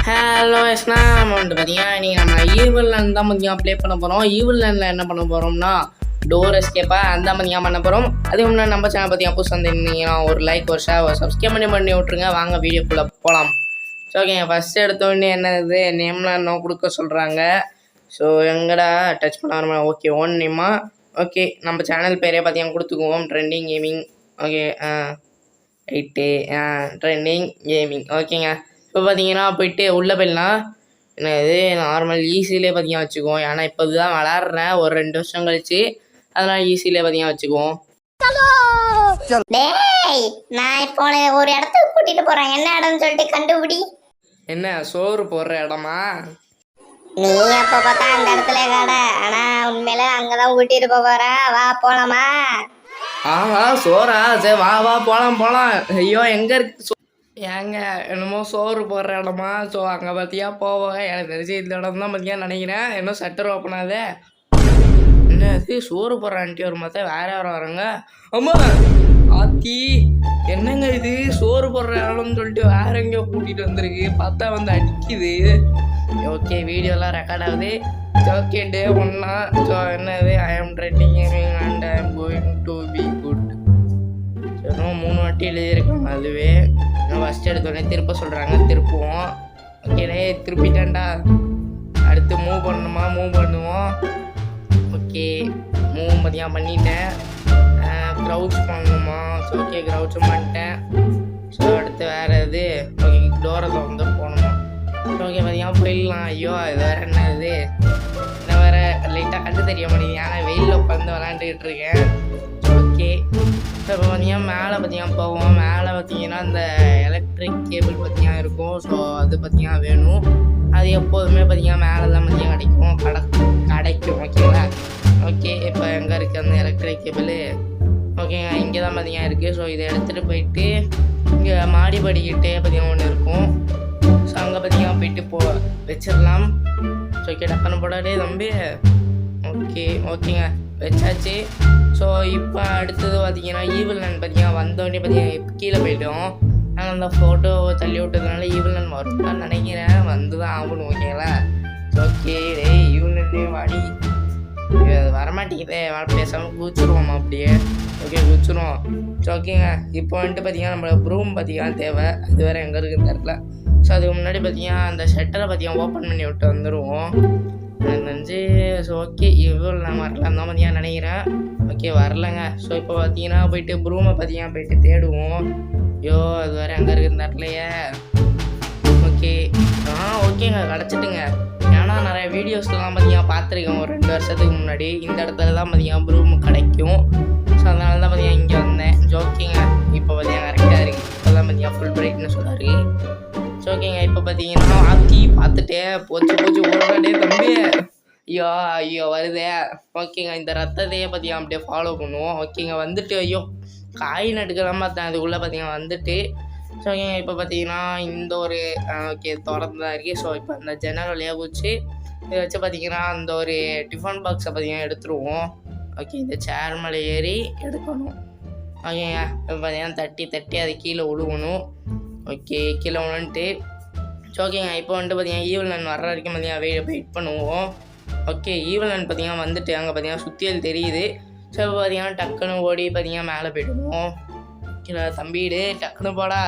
Hello எஸ்னா நம்ம வந்துட்டு பார்த்தீங்கன்னா நீங்கள் நம்ம ஈவில் லேண்ட் தான் பார்த்தீங்கன்னா ப்ளே பண்ண போகிறோம். ஈவில் லேண்டில் என்ன பண்ண போகிறோம்னா டோர் எஸ்கேப்பாக அந்த பார்த்தீங்கன்னா பண்ண போகிறோம். அதுக்கு முன்னாடி நம்ம சேனல் பார்த்தீங்கன்னா புதுசு வந்திருந்தீங்கன்னா ஒரு லைக் ஒரு ஷேர் ஒரு சப்ஸ்கிரைப் பண்ணி விட்ருங்க. வாங்க வீடியோக்குள்ளே போகலாம். ஸோ ஓகேங்க, ஃபஸ்ட்டு எடுத்தோடனே என்னது நேம்லாம் இன்னும் கொடுக்க சொல்கிறாங்க. ஸோ எங்கடா டச் பண்ண வர ஓகே ஓன் நேமா. ஓகே நம்ம சேனல் பேரே பார்த்தீங்கன்னா கொடுத்துக்குவோம், trending gaming. Okay right trending gaming. ஓகேங்க, இப்போ பார்த்தீங்கன்னா போயிட்டு உள்ளே போயிடலாம். இது நார்மல் ஈஸியிலே பார்த்தீங்கன்னா வச்சுக்குவோம். ஏன்னா இப்போ இதுதான் விளாட்றேன் ஒரு 2 வருஷம் கழிச்சு, அதனால் ஈஸியிலே பார்த்தீங்கன்னா வச்சுக்குவோம். டேய், நான் இப்போ ஒரு இடத்துக்கு கூட்டிட்டு போறேன். என்ன இடம்னு சொல்லிட்டு கண்டுபிடி. என்ன சோறு போடுற இடமா? நீ அப்ப பார்த்தா அந்த இடத்துல கடை, ஆனா உண்மையில அங்கதான் கூட்டிட்டு போற. வா போலாமா? ஆஹா சோறா? சரி வா வா போகலாம். ஐயோ எங்கே இருக்கு ஏங்க என்னமோ சோறு போடுற இடமா? ஸோ அங்கே பார்த்தியா போவாங்க. எனக்கு தெரிஞ்சு இந்த இடம் தான் பார்த்தியா நினைக்கிறேன். இன்னும் சட்டர் ஓப்பனாதே. என்னது சோறு போடுற ஆண்டி ஒரு மொத்தம் வேற யாரும் வராங்க. அம்மா ஆத்தி, என்னங்க இது சோறு போடுற இடம்னு சொல்லிட்டு வேற எங்கேயோ கூட்டிகிட்டு வந்திருக்கு. பார்த்தா வந்து அடிக்குது. ஓகே வீடியோலாம் ரெக்கார்ட் ஆகுது. ஓகே டே ஒன்னா. ஸோ என்னது ஐ ஆம் trending and I am going to be good. So 3 வாட்டி எழுதியிருக்காங்க. அதுவே ஃபஸ்ட் எடுத்தோடனே திருப்ப சொல்கிறாங்க, திருப்புவோம். ஓகேடே திருப்பிட்டேன்டா. அடுத்து மூவ் பண்ணணுமா? மூவ் பண்ணுவோம். ஓகே மூவ் மதியாக பண்ணிட்டேன். க்ரௌச் பண்ணணுமா? ஸோ ஓகே க்ரௌச்சும் பண்ணிட்டேன். ஸோ அடுத்து வேறு இது ஓகே டோரை வந்து போகணுமா? ஓகே மதியம் போயிடலாம். ஐயோ இது வேறு என்ன இது என்ன வேறு லைட்டாக கண்டு தெரிய மாட்டேங்குது. ஏன்னா வெயிலில் உட்காந்து விளாண்டுக்கிட்டு இருக்கேன். ஓகே இப்போ பார்த்தீங்கன்னா மேலே பார்த்தீங்கன்னா போவோம். மேலே பார்த்தீங்கன்னா இந்த எலக்ட்ரிக் கேபிள் பார்த்தீங்கன்னா இருக்கும். ஸோ அது பார்த்தீங்கன்னா வேணும். அது எப்போதுமே பார்த்தீங்கன்னா மேலே தான் பார்த்தீங்கன்னா கிடைக்கும். ஓகேங்களா? ஓகே இப்போ எங்கே இருக்குது அந்த எலக்ட்ரிக் கேபிள்? ஓகேங்க இங்கே தான் பார்த்தீங்கன்னா இருக்குது. ஸோ இதை எடுத்துகிட்டு போயிட்டு இங்கே மாடி படிக்கிட்டே பார்த்தீங்கன்னா ஒன்று இருக்கும். ஸோ அங்கே பார்த்தீங்கன்னா போயிட்டு வச்சிடலாம். ஸோ ஓகே டக்குன்னு போடாதே தம்பி. ஓகேங்க வச்சாச்சு. ஸோ இப்போ அடுத்தது பார்த்தீங்கன்னா ஈவில் லேண்ட் பார்த்தீங்கன்னா வந்தோடனே பார்த்தீங்கன்னா கீழே போயிட்டோம். ஆனால் அந்த ஃபோட்டோவை தள்ளி விட்டதுனால ஈவில் லேண்ட் வரும்னு நினைக்கிறேன். வந்து தான் ஆகணும். ஓகேங்களா? ஓகே டேய் ஈவில் லேண்டே வாடி. அது வரமாட்டேங்குதே. பேசாமல் குதிச்சுருவோம்மா அப்படியே. ஓகே குதிச்சுருவோம். ஸோ ஓகேங்க இப்போ வந்துட்டு பார்த்தீங்கன்னா நம்ம ப்ரூம் பார்த்தீங்கன்னா தேவை. அது வேறு எங்கே இருக்குன்னு தெரியல. ஸோ அதுக்கு முன்னாடி பார்த்தீங்கன்னா அந்த ஷட்டரை பார்த்தீங்கன்னா ஓப்பன் பண்ணி விட்டு வந்துடுவோம். நினச்சி ஸோ ஓகே இவ்வளோ நான் வரலாம் தான் பார்த்தீங்கன்னா நினைக்கிறேன். ஓகே வரலைங்க. ஸோ இப்போ பார்த்தீங்கன்னா போயிட்டு ப்ரூமை பார்த்தீங்கன்னா போயிட்டு தேடுவோம். ஐயோ அது வேறு எங்கே இருக்குன்னு தெரியலையே. ஓகே ஓகேங்க கிடச்சிட்டுங்க. ஏன்னா நிறைய வீடியோஸ்லாம் பார்த்தீங்கன்னா பார்த்துருக்கேன் ஒரு 2 வருஷத்துக்கு முன்னாடி. இந்த இடத்துல தான் பார்த்தீங்கன்னா ப்ரூம் கிடைக்கும். ஸோ அதனால தான் பார்த்தீங்கன்னா இங்கே வந்தேன். ஓகேங்க இப்போ பார்த்தீங்கன்னா கரெக்டாக இருக்குது. இப்போ தான் பார்த்தீங்கன்னா ஃபுல் பிரைட்னு சொன்னார். ஸோ ஓகேங்க இப்போ பார்த்தீங்கன்னா ஆத்தி பார்த்துட்டே போச்சு ஓடே தம்பி. ஐயோ வருதே. ஓகேங்க இந்த ரத்தத்தையே பார்த்தீங்கன்னா அப்படியே ஃபாலோ பண்ணுவோம். ஓகேங்க வந்துட்டு ஐயோ காய் நட்டுக்கலாம் பார்த்தேன். அதுக்குள்ளே பார்த்தீங்கன்னா வந்துட்டு. ஸோ ஓகேங்க இப்போ பார்த்தீங்கன்னா இந்த ஒரு ஓகே திறந்து தான் இருக்குது. ஸோ இப்போ அந்த ஜன்னல் வழியாக போச்சு. இதை வச்சு பார்த்தீங்கன்னா அந்த ஒரு டிஃபன் பாக்ஸை பார்த்தீங்கன்னா எடுத்துருவோம். ஓகே இந்த சேர் மேலே ஏறி எடுக்கணும். ஓகேங்க இப்போ பார்த்தீங்கன்னா தட்டி அது கீழே விழுவணும். ஓகே கீழே விழுந்துட்டு. ஸோ ஓகேங்க இப்போ வந்துட்டு பார்த்தீங்கன்னா ஈவில் லேண்ட் வர்ற வரைக்கும் பார்த்தீங்கன்னா வெயிட் பண்ணுவோம். ஓகே ஈவில் லேண்ட் பார்த்தீங்கன்னா வந்துட்டு அங்கே பார்த்தீங்கன்னா சுற்றியல் தெரியுது. ஸோ இப்போ பார்த்தீங்கன்னா டக்குன்னு ஓடி பார்த்தீங்கன்னா மேலே போய்டுவோம். ஓகே தம்பிடு டக்குன்னு போடா.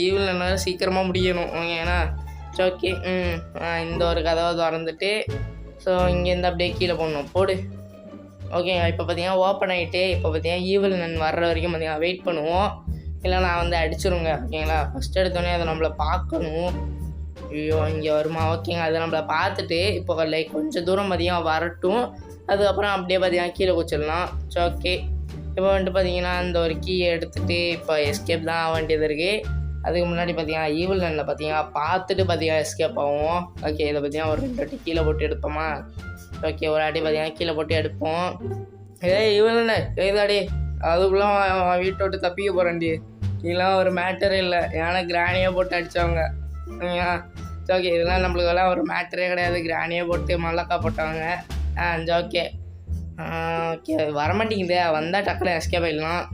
ஈவில் லேண்ட் சீக்கிரமாக முடியணும். ஓகேண்ணா? ஸோ ஓகே இந்த ஒரு கதவை திறந்துட்டு ஸோ இங்கேருந்து அப்படியே கீழே போடணும். போடு. ஓகேங்க இப்போ பார்த்தீங்கன்னா ஓப்பன் ஆகிட்டு இப்போ பார்த்தீங்கன்னா ஈவில் லேண்ட் வர்ற வரைக்கும் பார்த்தீங்கன்னா வெயிட் பண்ணுவோம். இல்லை நான் வந்து அடிச்சிருங்க. ஓகேங்களா? ஃபஸ்ட் எடுத்தோடனே அதை நம்மளை பார்க்கணும். ஐயோ இங்கே வருமா? ஓகேங்க அதை நம்மளை பார்த்துட்டு இப்போ லைக் கொஞ்சம் தூரம் பார்த்தீங்கன்னா வரட்டும். அதுக்கப்புறம் அப்படியே பார்த்தீங்கன்னா கீழே குச்சிடலாம். ஸோ ஓகே இப்போ வந்துட்டு பார்த்தீங்கன்னா அந்த ஒரு கீயை எடுத்துகிட்டு இப்போ எஸ்கேப் தான் ஆக வேண்டியது இருக்குது. அதுக்கு முன்னாடி பார்த்தீங்கன்னா ஈவில் லேண்டில் பார்த்தீங்கன்னா பார்த்துட்டு பார்த்தீங்கன்னா எஸ்கேப் ஆகும். ஓகே இதை பார்த்தீங்கன்னா ஒரு 2 வாட்டி கீழே போட்டு எடுப்போமா? ஓகே ஒரு வாட்டி பார்த்தீங்கன்னா கீழே போட்டு எடுப்போம். ஈவில் லேண்டு ஏதாடி அதுக்குள்ளே வீட்டை விட்டு தப்பிக்க போகிறேன்டி. இதெல்லாம் ஒரு மேட்டரே இல்லை. ஏன்னா கிராணியாக போட்டு அடித்தவங்க. ஓகே இதெல்லாம் நம்மளுக்கெல்லாம் ஒரு மேட்டரே கிடையாது. கிராணியாக போட்டு மல்லக்கா போட்டவங்க. ஓகே வரமாட்டேங்குது. வந்தால் டக்குனு எஸ்கேப் ஆகிடலாம்.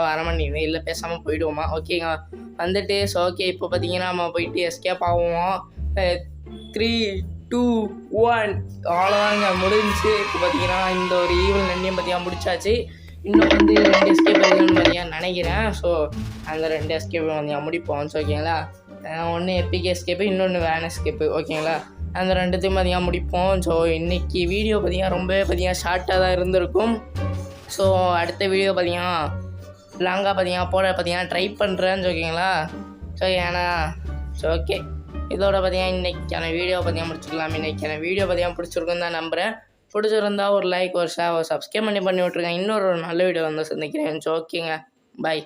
வரமாட்டேங்குது. இல்லை பேசாமல் போயிடுவோமா? ஓகேங்க வந்துட்டு ஸோ ஓகே இப்போ பார்த்தீங்கன்னா நம்ம போயிட்டு எஸ்கேப் ஆகுவோம். 3 2 1 அவ்வளோதாங்க முடிஞ்சுச்சு. இப்போ பார்த்தீங்கன்னா இந்த ஒரு ஈவல் ரெண்டையும் பார்த்தீங்கன்னா முடிச்சாச்சு. இன்னும் வந்து 2 எஸ்கேப் இருக்குன்னு பார்த்தீங்கன்னா நினைக்கிறேன். ஸோ அந்த 2 எஸ்கேப் பார்த்தீங்கன்னா முடிப்போம். ஸோ ஓகேங்களா, ஒன்று எப்பிக் எஸ்கேப்பு, இன்னொன்று வேன் எஸ்கேப்பு. ஓகேங்களா, அந்த 2த்தையும் பார்த்தீங்கன்னா முடிப்போம். ஸோ இன்றைக்கி வீடியோ பார்த்தீங்கன்னா ரொம்பவே பார்த்தீங்கன்னா ஷார்ட்டாக தான் இருந்திருக்கும். ஸோ அடுத்த வீடியோ பார்த்தீங்கன்னா லாங்காக பார்த்தீங்கன்னா போட பார்த்தீங்கன்னா ட்ரை பண்ணுறேன்னு ஓகேங்களா. ஸோ ஏன்னா ஸோ ஓகே, இதோட பார்த்தீங்கன்னா இன்றைக்கான வீடியோ பார்த்தீங்கன்னா முடிச்சுக்கலாம். இன்றைக்கான வீடியோ பார்த்தீங்கன்னா பிடிச்சிருக்குன்னு தான் நம்புகிறேன். பிடிச்சிருந்தா ஒரு லைக், ஒரு ஷேர், ஒரு சப்ஸ்கிரைப் பண்ணி விட்ருங்க. இன்னொரு நல்ல வீடியோ வந்து சந்திக்கிறேன். ஸோ ஓகேங்க, பாய்.